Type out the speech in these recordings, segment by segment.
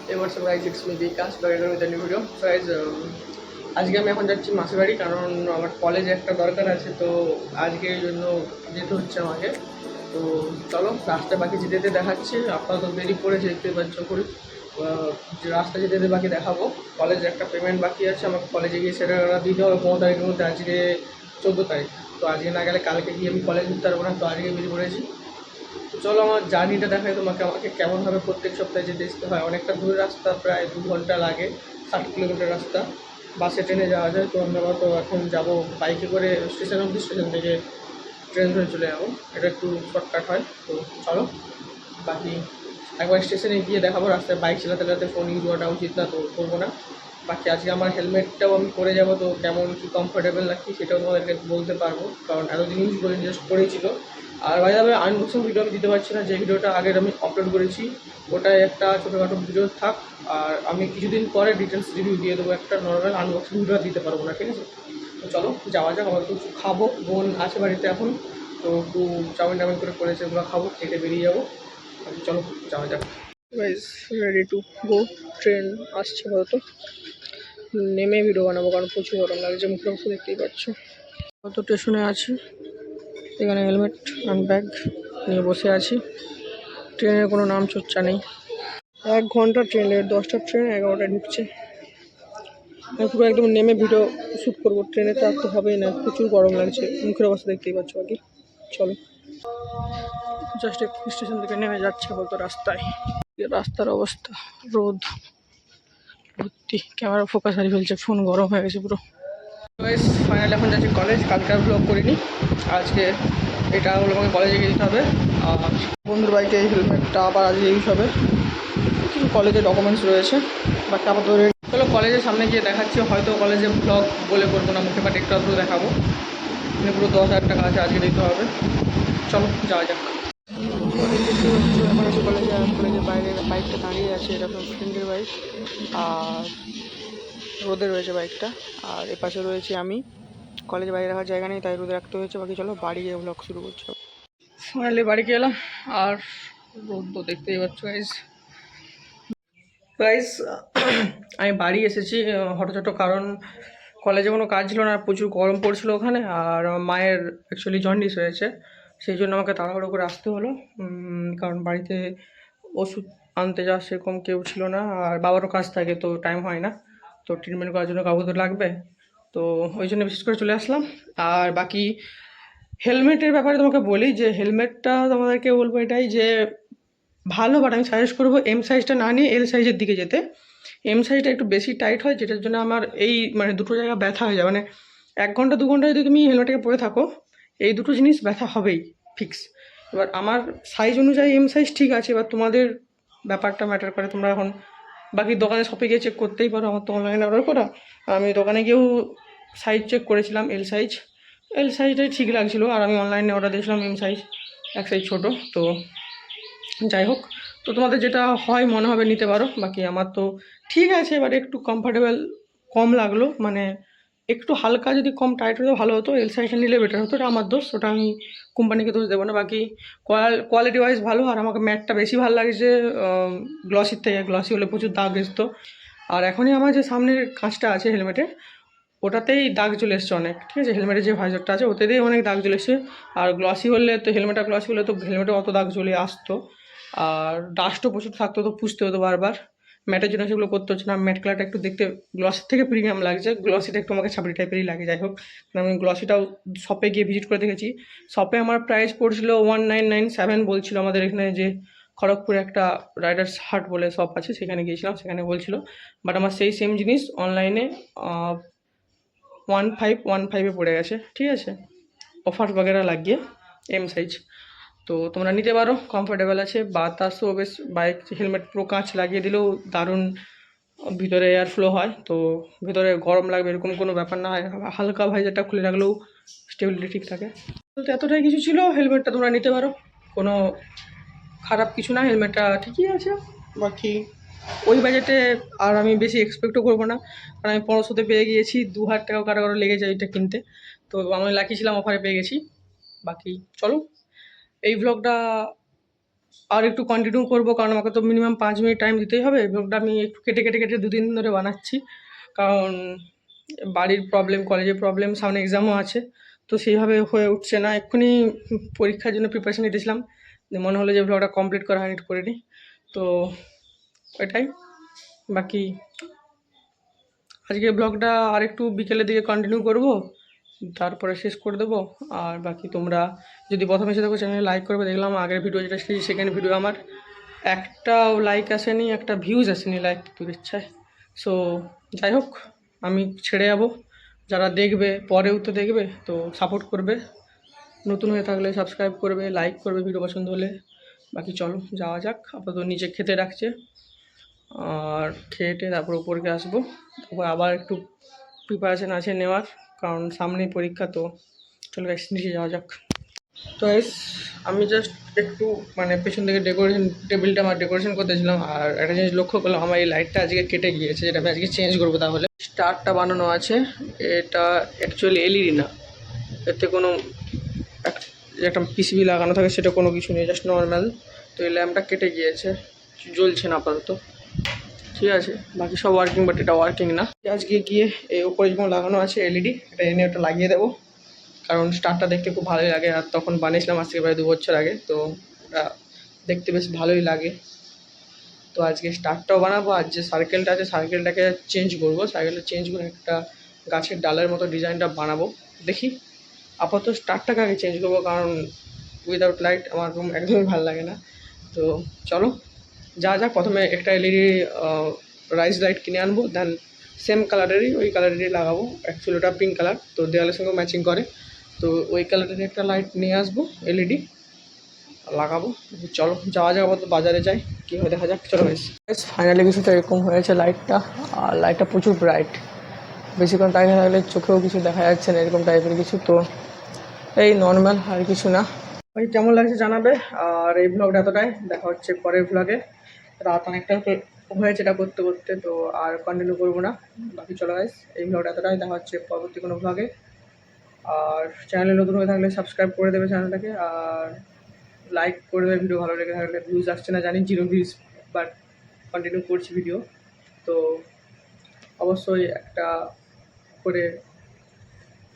Hey, what's up guys, it's me Vikas back again with a new video. So guys, আজকে আমি এখন যাচ্ছি মাসির বাড়ি, কারণ আমার কলেজে একটা দরকার আছে। তো আজকে এই জন্য যেতে হচ্ছে আমাকে। তো চলো, রাস্তা বাকি যেতে যেতে দেখাচ্ছি। আপাতত দেরি করেছে, দেখতে পাচ্ছ করে যে রাস্তা যেতে যেতে বাকি দেখাবো। কলেজে একটা পেমেন্ট বাকি আছে, আমাকে কলেজে গিয়ে সেটা দিতে হবে 15 তারিখের মধ্যে। আজকে 14 তারিখ, তো আজকে না গেলে কালকে গিয়ে আমি কলেজ দিতে পারবো না। তো আজকে বেরিয়ে পড়েছি। তো চলো আমার জার্নিটা দেখাই তোমাকে, আমাকে কেমনভাবে প্রত্যেক সপ্তাহে যেতে আসতে হয়। অনেকটা দূর রাস্তা, প্রায় 2 ঘন্টা লাগে, 60 কিলোমিটার রাস্তা। বাসে ট্রেনে যাওয়া যায়, তো আমরা তো এখন যাবো বাইকে করে স্টেশন অব্দি, স্টেশন থেকে ট্রেন ধরে চলে যাবো। এটা একটু শর্টকাট হয়। তো চলো, বাকি একবার স্টেশনে গিয়ে দেখাবো। রাস্তায় বাইক চালাতে চালাতে ফোন ইউজ করাটা উচিত না, তো করবো না। বাকি আজকে আমার হেলমেটটাও আমি পরে যাবো, তো কেমন কী কমফোর্টেবল লাগছে সেটাও তোমাদেরকে বলতে পারবো, কারণ এতদিন ইউজ করে জাস্ট করেছিল। আর ভাই আমি আনবক্সিং ভিডিও আমি দিতে পারছি না, যে ভিডিওটা আগের আমি আপলোড করেছি ওটাই একটা ছোটোখাটো ভিডিও থাক। আর আমি কিছুদিন পরে ডিটেলস রিভিউ দিয়ে দেবো, একটা নর্মাল আনবক্সিং ভিডিও দিতে পারবো না, ঠিক আছে? তো চলো যাওয়া যাক। আমার কিছু খাবো, বোন আছে বাড়িতে এখন, তো একটু চাউমিন টাউমিন করে করেছে, ওগুলো খাবো, খেতে বেরিয়ে যাবো। চলো যাওয়া যাক। Guys, ready to go. Train আসছে হয়তো, নেমে ভিডিও বানাবো কারণ প্রচুর গরম লাগছে, মুখের অবস্থা দেখতেই পাচ্ছ। কত স্টেশনে আছি, এখানে হেলমেট অ্যান্ড ব্যাগ নিয়ে বসে আছি। ট্রেনের কোনো নাম চর্চা নেই। 1 ঘন্টা ট্রেন লেট, 10টার ট্রেন 11টায় ঢুকছে। আমি পুরো একদম নেমে ভিডিও শ্যুট করবো, ট্রেনে তো আর তো হবেই না, প্রচুর গরম লাগছে, মুখের অবস্থা দেখতেই পাচ্ছ বাকি। চলো, জাস্ট স্টেশন থেকে নেমে যাচ্ছে বলতো রাস্তায়। রাস্তার অবস্থা, রোদ ভর্তি, ক্যামেরা ফোকাস হারিয়ে ফেলছে, ফোন গরম হয়ে গেছে পুরো। ফাইনালি এখন যাচ্ছি কলেজ। কালকে আর ব্লগ করিনি, আজকে এটা হলো আমাকে কলেজে গিয়ে দিতে হবে। আর বন্ধুর বাইকে এই হেলমেটটা আবার আজকে ইউজ হবে। কিছু কলেজের ডকুমেন্টস রয়েছে, বাকি আপাতত রেডি। চলো কলেজের সামনে গিয়ে দেখাচ্ছি। হয়তো কলেজে ব্লগ বলে করবো না, মুখে বাট একটু আধটু দেখাবো। মানে পুরো 10,000 টাকা আছে, আজকে দিতে হবে। চলো যাওয়া যাক। এখন আছে কলেজে, আর কলেজের বাইরে বাইকটা দাঁড়িয়ে আছে, এটা ফ্রেন্ডের বাইক। আর রোদে রয়েছে বাইকটা, আর এপাশে রয়েছে আমি। কলেজে বাইরে রাখার জায়গা নেই, তাই রোদে রাখতে হয়েছে। বাকি চলো বাড়ি গিয়ে ব্লগ শুরু করছি। ফাইনালি বাড়িতে এলাম, আর রোদ তো দেখতেই পাচ্ছ গাইজ। গাইজ আমি বাড়ি এসেছি হঠাৎ, কারণ কলেজে কোনো কাজ ছিল না, প্রচুর গরম পড়ছিল ওখানে। আর আমার মায়ের অ্যাকচুয়ালি জন্ডিস হয়েছে, সেই জন্য আমাকে তাড়াহুড়ো করে আসতে হলো। কারণ বাড়িতে ওষুধ আনতে যাওয়া সেরকম কেউ ছিল না, আর বাবারও কাজ থাকে, তো টাইম হয় না। তো ট্রিটমেন্ট করার জন্য কাউকে তো লাগবে, তো ওই জন্য বিশেষ করে চলে আসলাম। আর বাকি হেলমেটের ব্যাপারে তোমাকে বলি, যে হেলমেটটা তোমাদেরকে বলবো এটাই যে ভালো, বাট আমি সাজেস্ট করবো এম সাইজটা না নিয়ে এল সাইজের দিকে যেতে। এম সাইজটা একটু বেশি টাইট হয়, যেটার জন্য আমার এই মানে দুটো জায়গা ব্যথা হয়ে যায়। মানে 1 ঘন্টা 2 ঘন্টা যদি তুমি হেলমেটটাকে পরে থাকো, এই দুটো জিনিস ব্যথা হবেই ফিক্স। এবার আমার সাইজ অনুযায়ী এম সাইজ ঠিক আছে, এবার তোমাদের ব্যাপারটা ম্যাটার করে। তোমরা এখন বাকি দোকানে শপে গিয়ে চেক করতেই পারো, আমার তো অনলাইনে অর্ডার করা। আমি দোকানে গিয়েও সাইজ চেক করেছিলাম, এল সাইজটাই ঠিক লাগছিলো। আর আমি অনলাইনে অর্ডার দিয়েছিলাম এম সাইজ, 1 সাইজ ছোটো। তো যাই হোক, তো তোমাদের যেটা হয় মনে হবে নিতে পারো। বাকি আমার তো ঠিক আছে, এবার একটু কমফর্টেবল কম লাগলো, মানে একটু হালকা যদি কম টাইট হতো ভালো হতো। এল সাইজটা নিলে বেটার হতো, ওটা আমার দোষ, ওটা আমি কোম্পানিকে দোষ দেবো না। বাকি কোয়ালিটি ওয়াইজ ভালো। আর আমাকে ম্যাটটা বেশি ভালো লাগছে গ্লসির থেকে, গ্লসি হলে প্রচুর দাগ এসতো। আর এখনই আমার যে সামনের কাঁচটা আছে হেলমেটের, ওটাতেই দাগ চলে এসছে অনেক, ঠিক আছে? হেলমেটের যে ভাইজারটা আছে ওটাতেই অনেক দাগ চলে এসছে। আর গ্লসি হলে তো হেলমেটটা গ্লসি হলে তো হেলমেটে অত দাগ চলে আসতো। আর ডাস্টও প্রচুর থাকতো, তো পুষতে হতো বারবার। ম্যাটের জন্য সেগুলো করতে হচ্ছে না। ম্যাট কালারটা একটু দেখতে গ্লসির থেকে প্রিমিয়াম লাগছে, গ্লসিটা একটু আমাকে ছাপড়ি টাইপেরই লাগে। যাই হোক, আমি গ্লসিটাও শপে গিয়ে ভিজিট করে দেখেছি। শপে আমার প্রাইস পড়ছিল 1997 বলছিল। আমাদের এখানে যে খড়গপুরে একটা রাইডার্স হাট বলে শপ আছে, সেখানে গিয়েছিলাম, সেখানে বলছিল। বাট আমার সেই সেম জিনিস অনলাইনে 1515 পড়ে গেছে, ঠিক আছে, অফার বগেরা লাগিয়ে এম সাইজ। তো তোমরা নিতে পারো, কমফোর্টেবল আছে, বাতাসও বেশ। বাইক হেলমেট পুরো কাঁচ লাগিয়ে দিলেও দারুণ ভিতরে এয়ার ফ্লো হয়, তো ভিতরে গরম লাগবে এরকম কোনো ব্যাপার না। হালকা ভাইজারটা খুলে রাখলেও স্টেবিলিটি ঠিক থাকে। তো এতটাই কিছু ছিল, হেলমেটটা তোমরা নিতে পারো, কোনো খারাপ কিছু না, হেলমেটটা ঠিকই আছে। বাকি ওই বাজেটে আর আমি বেশি এক্সপেক্টও করবো না, কারণ আমি 1500-তে পেয়ে গিয়েছি। 2,000 টাকা কারো কারো লেগে যায় এটা কিনতে, তো আমি লাকি ছিলাম, অফারে পেয়ে গেছি। বাকি চলো, এই ভ্লগটা আর একটু কন্টিনিউ করবো, কারণ আমাকে তো মিনিমাম 5 মিনিট টাইম দিতেই হবে। ব্লগটা আমি একটু কেটে কেটে কেটে 2 দিন ধরে বানাচ্ছি, কারণ বাড়ির প্রবলেম, কলেজের প্রবলেম, সামনে এক্সামও আছে, তো সেইভাবে হয়ে উঠছে না। এক্ষুনি পরীক্ষার জন্য প্রিপারেশন নিতেছিলাম, মনে হলো যে ব্লগটা কমপ্লিট করা হয়নি, একটু করে নিই। তো ওইটাই। বাকি আজকে ব্লগটা আর একটু বিকেলের দিকে কন্টিনিউ করব, তারপরে শেষ করে দেবো। আর বাকি তোমরা যদি প্রথমে এসে থাকো চ্যানেলে লাইক করবে। দেখলাম আগের ভিডিও যেটা সেই সেকেন্ড ভিডিও আমার একটাও লাইক আসেনি, একটা ভিউজ আসেনি লাইক তোর ইচ্ছায়। সো যাই হোক, আমি ছেড়ে যাবো। যারা দেখবে পরেও তো দেখবে, তো সাপোর্ট করবে, নতুন হয়ে থাকলে সাবস্ক্রাইব করবে, লাইক করবে ভিডিও পছন্দ হলে। বাকি চলো যাওয়া যাক, আপাতত নিচে খেতে রাখছে, আর খেয়েটে তারপর উপরকে আসবো। তারপর আবার একটু প্রিপারেশান আছে নেওয়ার, কারণ সামনেই পরীক্ষা। তো চলো গাইস নিচে যাওয়া যাক। তো গাইস আমি জাস্ট একটু মানে পেছন থেকে ডেকোরেশন টেবিলটা আমার ডেকোরেশন করতেছিলাম, আর একটা জিনিস লক্ষ্য করলাম, আমার এই লাইটটা আজকে কেটে গিয়েছে, যেটা আমি আজকে চেঞ্জ করবো। তাহলে স্টারটা বানানো আছে, এটা অ্যাকচুয়ালি এলইডি না, এতে কোনো যে একটা পিসিবি লাগানো থাকে সেটা কোনো কিছু নেই, জাস্ট নর্মাল। তো এই ল্যাম্পটা কেটে গিয়েছে, জ্বলছে না আপাতত, ঠিক আছে। বাকি সব ওয়ার্কিং, বাট এটা ওয়ার্কিং না। আজকে গিয়ে এই উপরে যেমন লাগানো আছে এলইডি, এটা এনে ওটা লাগিয়ে দেবো, কারণ স্টারটা দেখতে খুব ভালোই লাগে। আর তখন বানিয়েছিলাম আজ থেকে প্রায় 2 বছর আগে, তো ওটা দেখতে বেশ ভালোই লাগে। তো আজকে স্টারটাও বানাবো, আর যে সার্কেলটা আছে সার্কেলটাকে চেঞ্জ করবো, সার্কেলটা চেঞ্জ করে একটা গাছের ডালের মতো ডিজাইনটা বানাবো। দেখি, আপাতত স্টারটাকে আগে চেঞ্জ করবো, কারণ উইদাউট লাইট আমার রুম একদমই ভালো লাগে না। তো চলো যা যাক, প্রথমে একটা এলইডি রাইস লাইট কিনে আনবো, দেন সেম কালারেরই ওই কালারেরই লাগাবো। অ্যাকচুয়ালি ওটা পিঙ্ক কালার, তো দেওয়ালের সঙ্গে ম্যাচিং করে, তো ওই কালারের একটা লাইট নিয়ে আসবো এলইডি লাগাবো। চলো যাওয়া যাক, আপাতত বাজারে যাই, কী হয় দেখা যাক। চলো বেশ ফাইনালি কিছু তো এরকম হয়েছে লাইটটা, আর লাইটটা প্রচুর ব্রাইট, বেশিক্ষণ টাইমে থাকলে চোখেও কিছু দেখা যাচ্ছে না, এরকম টাইপের কিছু। তো এই নর্মাল, আর কিছু না। ভাই কেমন লাগছে জানাবে, আর এই ব্লগটা এতটাই, দেখা হচ্ছে পরের ব্লগে। রাত অনেকটা হয়েছে এটা করতে করতে, তো আর কন্টিনিউ করবো না। বাকি চলো গাইস, এই ব্লগটা এতটাই, দেখা হচ্ছে পরবর্তী কোনো ব্লগে। আর চ্যানেলে নতুন হয়ে থাকলে সাবস্ক্রাইব করে দেবে চ্যানেলটাকে, আর লাইক করে দেবে ভিডিও ভালো লেগে থাকলে। ভিউজ আসছে না জানি, 0 ভিউজ, বাট কন্টিনিউ করছি ভিডিও, তো অবশ্যই একটা করে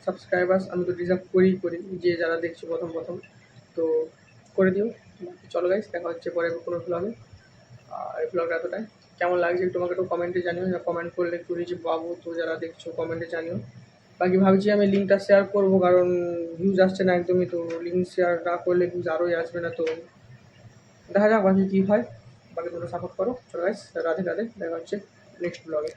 সাবস্ক্রাইবার্স আমি তো ডিজার্ভ করি, যে যারা দেখছো প্রথম প্রথম, তো করে দিও। বাকি চলো গাইস, দেখা হচ্ছে পরে কোনো ব্লগে। আর এই ব্লগটা এতটাই, কেমন লাগছে একটু আমাকে একটু কমেন্টে জানিও, কমেন্ট করলে একটু রিচ পাবো, তো যারা দেখছো কমেন্টে জানিও। বাকি ভাবছি আমি লিঙ্কটা শেয়ার করবো, কারণ ভিউজ আসছে না একদমই, তো লিঙ্ক শেয়ার না করলে ভিউজ আরোই আসবে না। তো দেখা যাক বাকি কী হয়, বাকি তোমরা সাপোর্ট করো। চলো গাইস, রাধে রাধে, দেখা হচ্ছে নেক্সট ব্লগে।